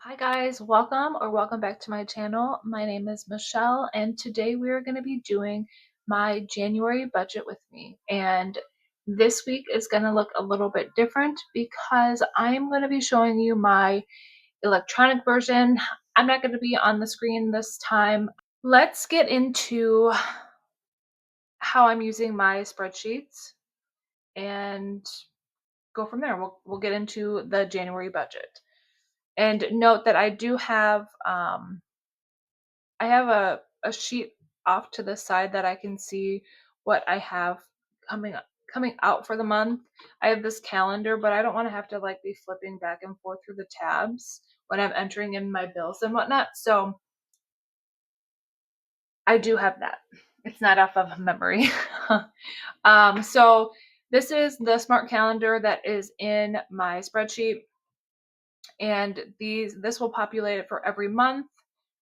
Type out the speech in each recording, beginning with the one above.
Hi guys, welcome back to my channel. My name is Michelle and today we are going to be doing my January budget with me. And this week is going to look a little bit different because I'm going to be showing you my electronic version. I'm not going to be on the screen this time. Let's get into how I'm using my spreadsheets and go from there. We'll get into the January budget. And note that I do have I have a sheet off to the side that I can see what I have coming out for the month. I have this calendar, but I don't want to have to like be flipping back and forth through the tabs when I'm entering in my bills and whatnot. So I do have that. It's not off of memory. So this is the smart calendar that is in my spreadsheet, and this will populate it for every month.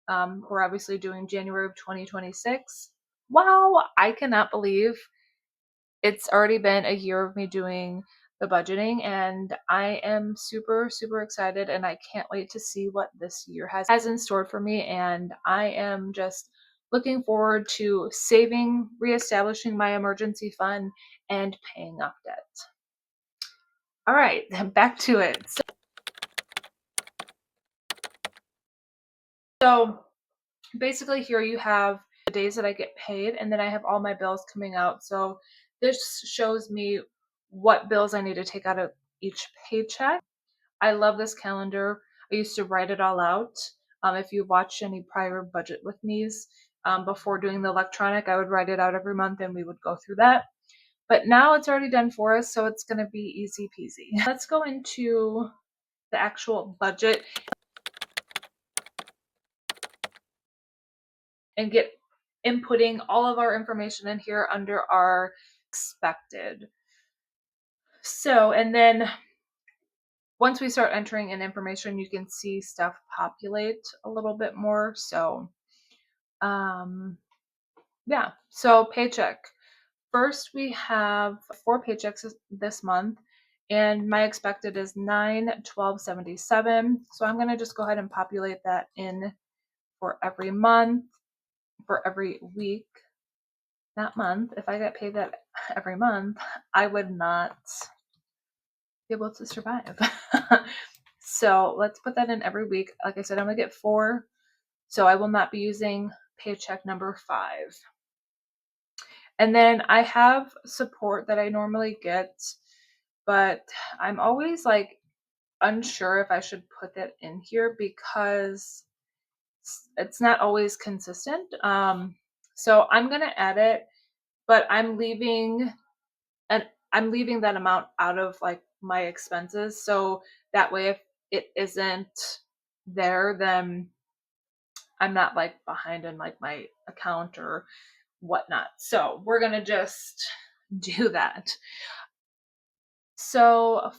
We're obviously doing January of 2026. Wow, I cannot believe it's already been a year of me doing the budgeting, and I am super, super excited, and I can't wait to see what this year has in store for me. And I am just looking forward to saving, reestablishing my emergency fund, and paying off debt. All right, back to it. So basically here you have the days that I get paid, and then I have all my bills coming out. So this shows me what bills I need to take out of each paycheck. I love this calendar. I used to write it all out. If you watched any prior budget with me's before doing the electronic, I would write it out every month and we would go through that. But now it's already done for us, so it's going to be easy peasy. Let's go into the actual budget and get inputting all of our information in here under our expected. So, and then once we start entering in information, you can see stuff populate a little bit more. So, yeah, so paycheck. First, we have 4 paychecks this month, and my expected is $912.77. So I'm going to just go ahead and populate that in for every month, for every week. Not month. If I got paid that every month, I would not be able to survive. So let's put that in every week. Like I said, I'm going to get 4. So I will not be using paycheck number 5. And then I have support that I normally get, but I'm always like unsure if I should put that in here because it's not always consistent. So I'm going to add it, but I'm leaving that amount out of like my expenses. So that way, if it isn't there, then I'm not like behind in like my account or whatnot. So we're going to just do that. So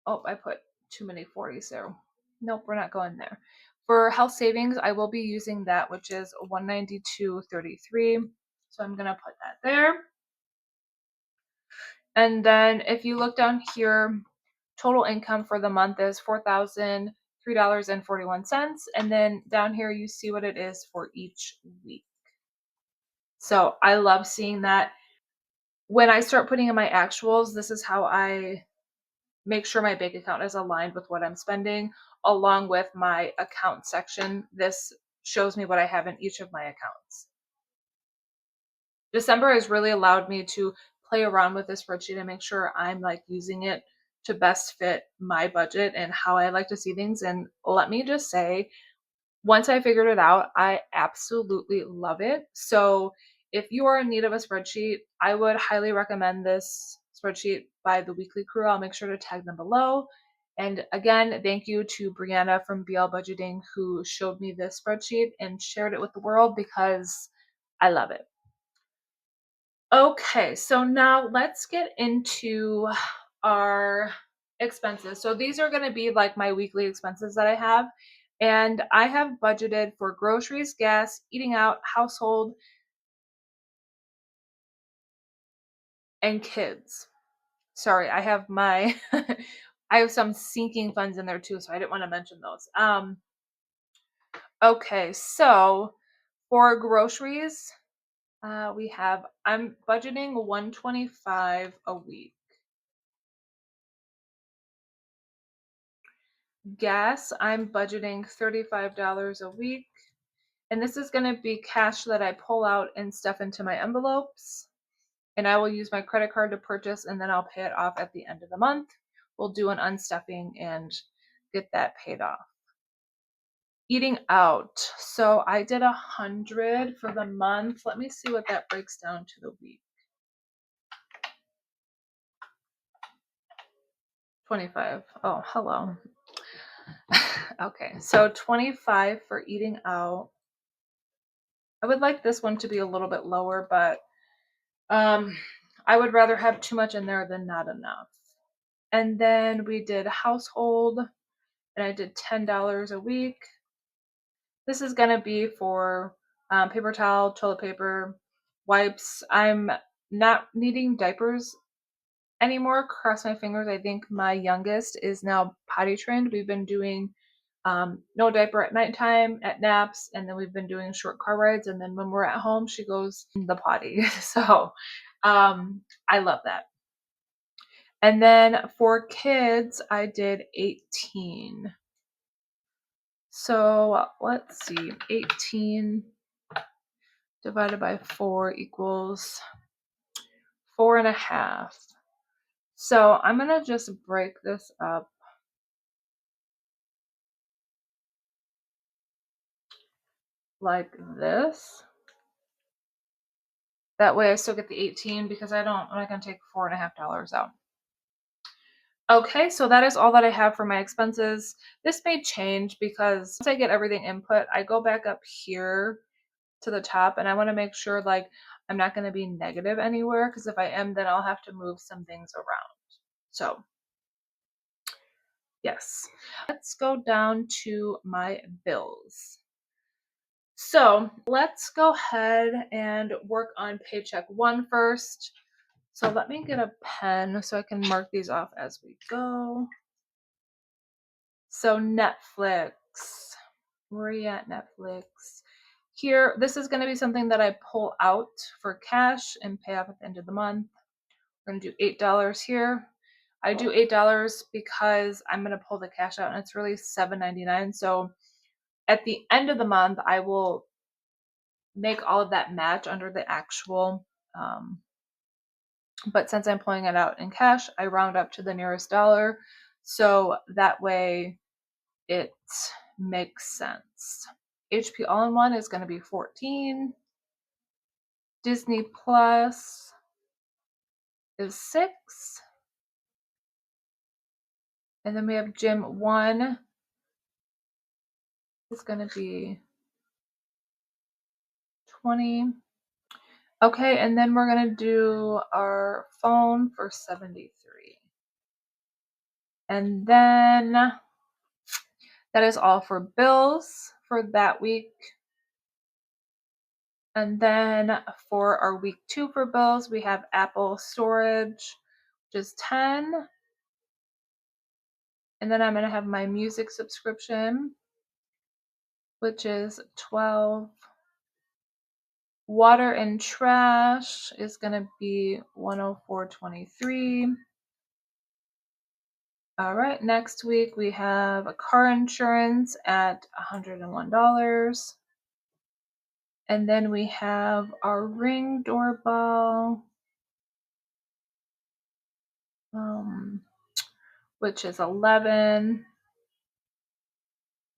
I put too many 40s there. Nope, we're not going there. For health savings, I will be using that, which is 192.33. So I'm going to put that there. And then if you look down here, total income for the month is $4,003.41. And then down here, you see what it is for each week. So I love seeing that. When I start putting in my actuals, this is how I make sure my bank account is aligned with what I'm spending, along with my account section. This shows me what I have in each of my accounts. December has really allowed me to play around with this spreadsheet and make sure I'm like using it to best fit my budget and how I like to see things. And let me just say, once I figured it out, I absolutely love it. So if you are in need of a spreadsheet, I would highly recommend this spreadsheet by the Weekly Crew. I'll make sure to tag them below. And again, thank you to Brianna from BL Budgeting who showed me this spreadsheet and shared it with the world because I love it. Okay, so now let's get into our expenses. So these are going to be like my weekly expenses that I have. And I have budgeted for groceries, gas, eating out, household, and kids. Sorry, I have my I have some sinking funds in there too, so I didn't want to mention those. Okay, so for groceries, I'm budgeting $125 a week. Gas, I'm budgeting $35 a week. And this is going to be cash that I pull out and stuff into my envelopes. And I will use my credit card to purchase, and then I'll pay it off at the end of the month. We'll do an unstuffing and get that paid off. Eating out. So I did 100 for the month. Let me see what that breaks down to the week. 25. Oh, hello. Okay, so 25 for eating out. I would like this one to be a little bit lower, but I would rather have too much in there than not enough. And then we did household, and I did $10 a week. This is going to be for paper towel, toilet paper, wipes. I'm not needing diapers anymore. Cross my fingers. I think my youngest is now potty trained. We've been doing no diaper at nighttime, at naps, and then we've been doing short car rides. And then when we're at home, she goes in the potty. So I love that. And then for kids, I did 18. So let's see, 18 divided by 4 equals 4.5. So I'm going to just break this up like this. That way I still get the 18 because I'm not going to take $4.50 out. Okay, so that is all that I have for my expenses. This may change because once I get everything input, I go back up here to the top, and I want to make sure like I'm not going to be negative anywhere, because if I am, then I'll have to move some things around. So yes, let's go down to my bills. So let's go ahead and work on paycheck 1 first. So let me get a pen so I can mark these off as we go. So Netflix, where are you at, Netflix? Here, this is going to be something that I pull out for cash and pay off at the end of the month. We're going to do $8 here. I do $8 because I'm going to pull the cash out, and it's really $7.99. So at the end of the month, I will make all of that match under the actual. But since I'm pulling it out in cash, I round up to the nearest dollar. So that way it makes sense. HP All-in-One is going to be 14. Disney Plus is 6. And then we have Gym 1 is going to be 20. Okay, and then we're going to do our phone for 73. And then that is all for bills for that week. And then for our week 2 for bills, we have Apple storage, which is 10. And then I'm going to have my music subscription, which is 12. Water and trash is going to be $104.23. All right, next week we have a car insurance at $101. And then we have our Ring doorbell, which is 11.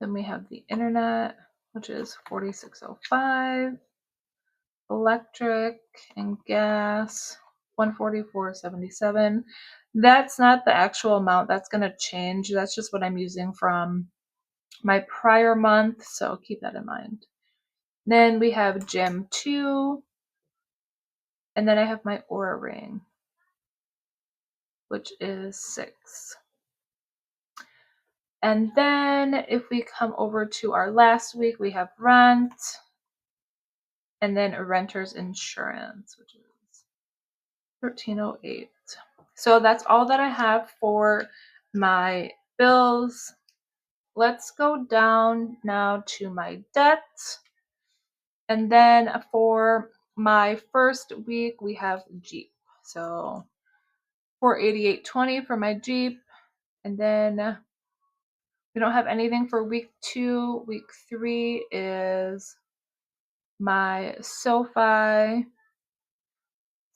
Then we have the internet, which is $46.05. Electric and gas, $144.77. That's not the actual amount. That's going to change. That's just what I'm using from my prior month, so keep that in mind. Then we have Gym 2, and then I have my Aura Ring, which is 6. And then if we come over to our last week, we have rent, and then renter's insurance, which is $13.08. So that's all that I have for my bills. Let's go down now to my debt. And then for my first week, we have Jeep. So $488.20 for my Jeep. And then we don't have anything for week 2. Week 3 is my SoFi,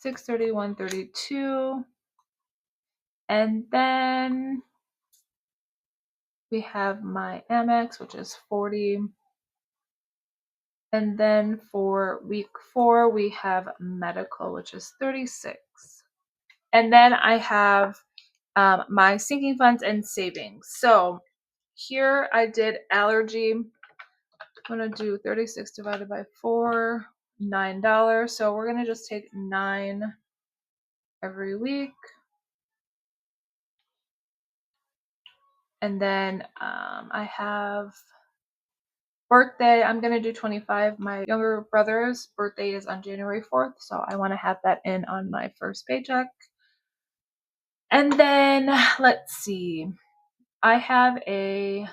$631.32. And then we have my Amex, which is 40. And then for week 4, we have medical, which is 36. And then I have my sinking funds and savings. So here I did allergy. I'm going to do 36 divided by 4, $9. So we're going to just take 9 every week. And then I have birthday. I'm going to do 25. My younger brother's birthday is on January 4th. So I want to have that in on my first paycheck. And then let's see. I have a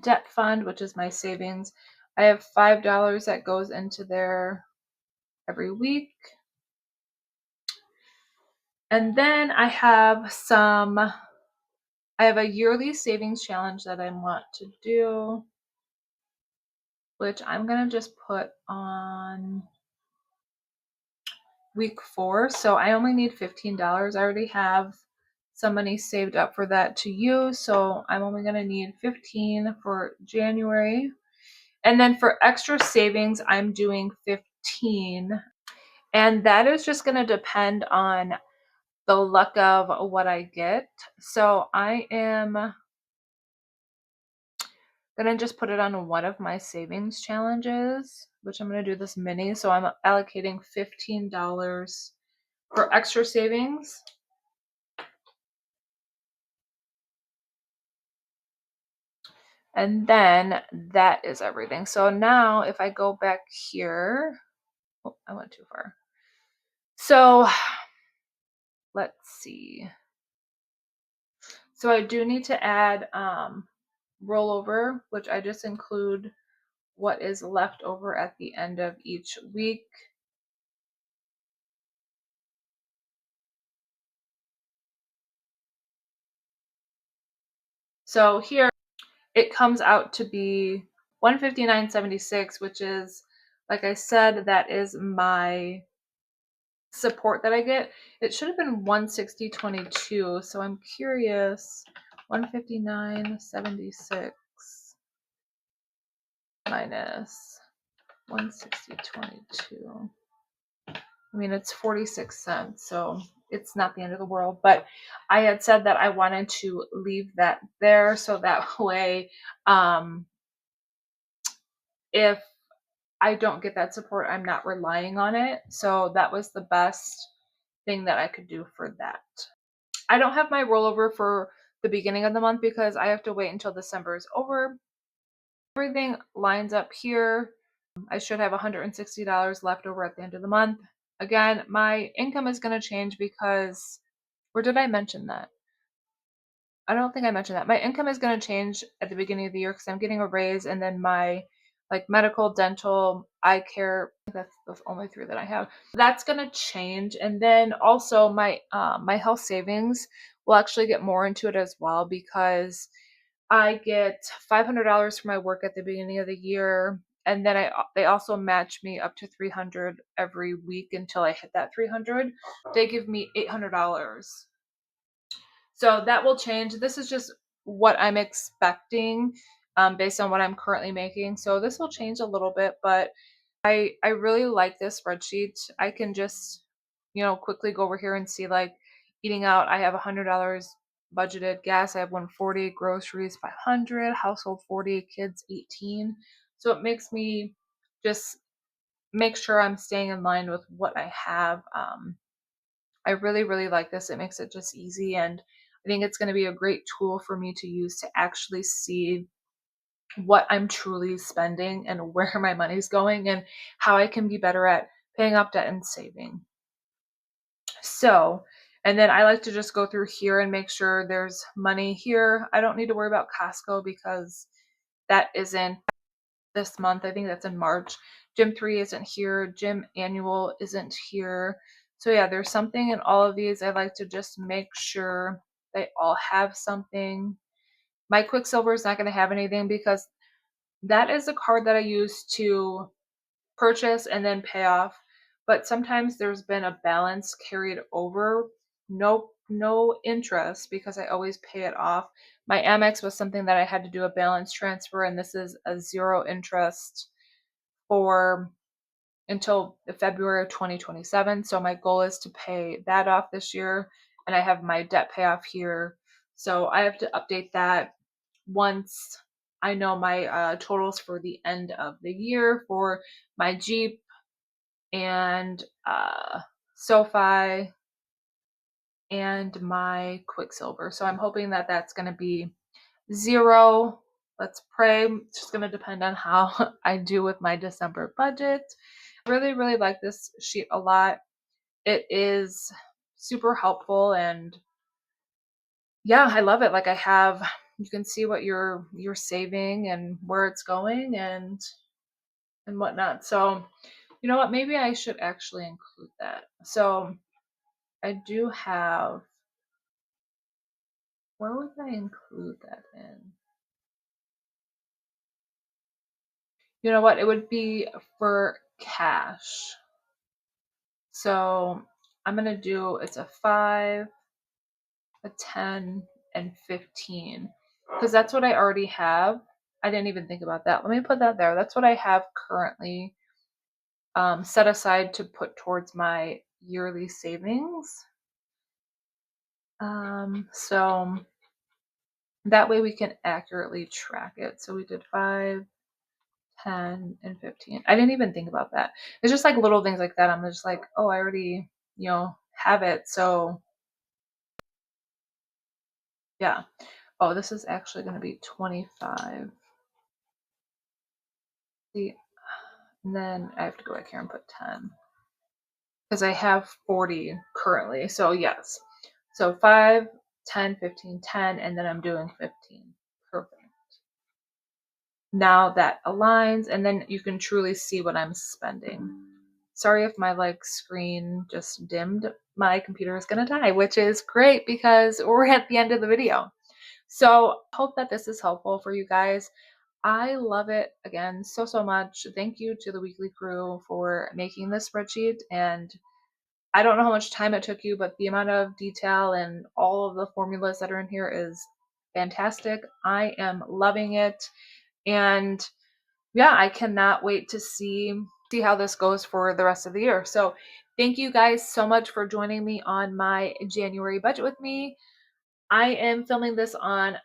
debt fund, which is my savings. I have $5 that goes into there every week. And then I have a yearly savings challenge that I want to do, which I'm going to just put on week 4. So I only need $15. I already have some money saved up for that to use. So I'm only going to need 15 for January. And then for extra savings, I'm doing 15. And that is just going to depend on the luck of what I get. So I am going to just put it on one of my savings challenges, which I'm going to do this mini. So I'm allocating $15 for extra savings. And then that is everything. So now if I go back here, oh, I went too far. So let's see. So I do need to add rollover, which I just include what is left over at the end of each week. So here it comes out to be $159.76, which is, like I said, that is my support that I get. It should have been $160.22. So I'm curious, $159.76 minus $160.22. I mean, it's 46 cents, so it's not the end of the world. But I had said that I wanted to leave that there so that way, if I don't get that support, I'm not relying on it. So that was the best thing that I could do for that. I don't have my rollover for the beginning of the month because I have to wait until December is over. Everything lines up here. I should have $160 left over at the end of the month. Again, my income is going to change because, or did I mention that? I don't think I mentioned that. My income is going to change at the beginning of the year because I'm getting a raise, and then my medical, dental, eye care, that's the only 3 that I have. That's going to change. And then also my my health savings will actually get more into it as well because I get $500 for my work at the beginning of the year, and then they also match me up to $300 every week until I hit that $300. They give me $800. So that will change. This is just what I'm expecting based on what I'm currently making. So this will change a little bit, but I really like this spreadsheet. I can just, quickly go over here and see eating out. I have $100 budgeted. Gas, I have 140. Groceries, 500. Household, 40. Kids, 18. So it makes me just make sure I'm staying in line with what I have. I really, really like this. It makes it just easy, and I think it's going to be a great tool for me to use to actually see what I'm truly spending and where my money's going and how I can be better at paying off debt and saving. So And then I like to just go through here and make sure there's money here. I don't need to worry about Costco because that isn't this month. I think that's in March. Gym 3 isn't here. Gym annual isn't here. So yeah, there's something in all of these. I like to just make sure they all have something. My Quicksilver is not going to have anything because that is a card that I use to purchase and then pay off. But sometimes there's been a balance carried over, no interest because I always pay it off. My Amex was something that I had to do a balance transfer, and this is a zero interest for until February of 2027. So my goal is to pay that off this year, and I have my debt payoff here. So I have to update that once I know my totals for the end of the year for my Jeep and SoFi and my Quicksilver. So I'm hoping that that's going to be zero. Let's pray. It's just going to depend on how I do with my December budget. I really, really like this sheet a lot. It is super helpful, and yeah, I love it. Like you can see what you're saving and where it's going and whatnot. So you know what? Maybe I should actually include that. So I do have, where would I include that in? You know what? It would be for cash. So I'm going to do, it's a 5, a 10, and 15. Because that's what I already have. I didn't even think about that. Let me put that there. That's what I have currently set aside to put towards my yearly savings. So that way we can accurately track it. So we did 5, 10, and 15. I didn't even think about that. It's just like little things like that. I'm just like, oh, I already, have it. So yeah. Oh, this is actually going to be 25. See, and then I have to go back here and put 10 because I have 40 currently. So yes. So 5, 10, 15, 10, and then I'm doing 15. Perfect. Now that aligns, and then you can truly see what I'm spending. Sorry if my screen just dimmed. My computer is gonna die, which is great because we're at the end of the video. So I hope that this is helpful for you guys. I love it again so much. Thank you to the weekly crew for making this spreadsheet. And I don't know how much time it took you, but the amount of detail and all of the formulas that are in here is fantastic. I am loving it. And yeah, I cannot wait to see how this goes for the rest of the year. So thank you guys so much for joining me on my January budget with me. I am filming this on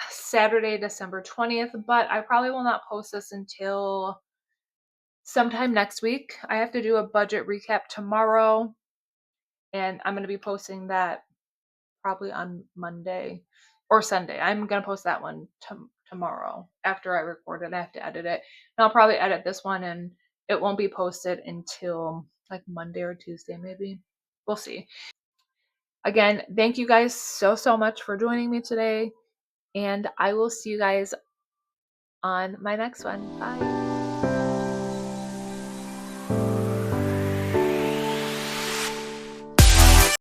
Saturday, December 20th, but I probably will not post this until sometime next week. I have to do a budget recap tomorrow, and I'm going to be posting that probably on Monday or Sunday. I'm going to post that one tomorrow after I record it. I have to edit it. And I'll probably edit this one, and it won't be posted until like Monday or Tuesday, maybe. We'll see. Again, thank you guys so much for joining me today, and I will see you guys on my next one. Bye.